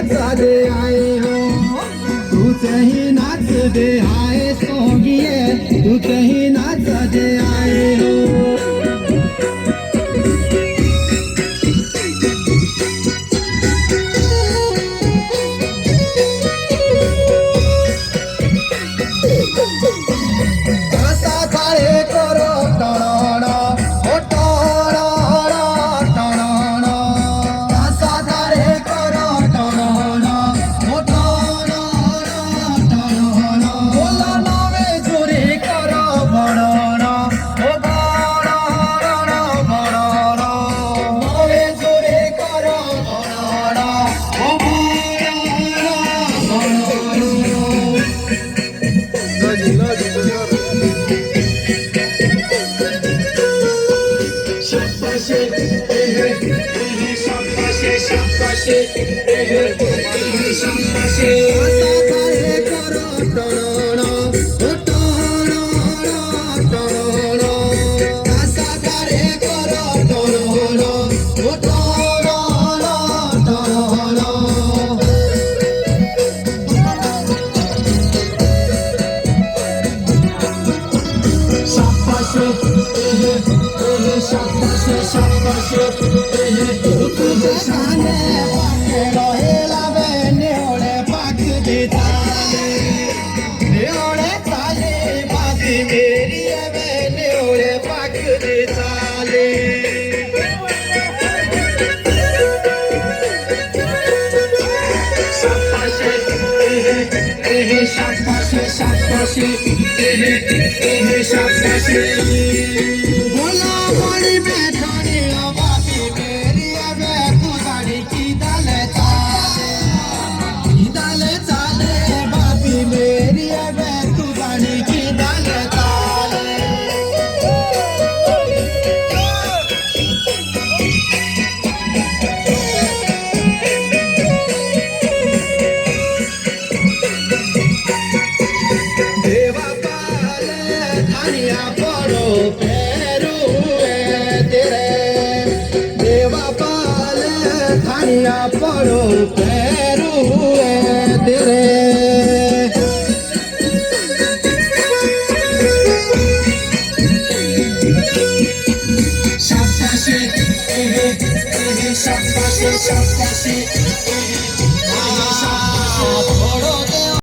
नाच दे आए हो, तुझे ही नाच दे आए सोगिए, तुझे ही नाच दे आए हो। बोला बड़ी बैठाने बापी मेरी अब तू गाड़ी की डाले चाले बापी मेरी अब तू गाड़ी की डाले चाले। देवा पाले धनिया पड़ो पैरू तेरे, देवा पाले धनिया पड़ो पैरू तेरे। शाबाशी शाबाशी शाबाशी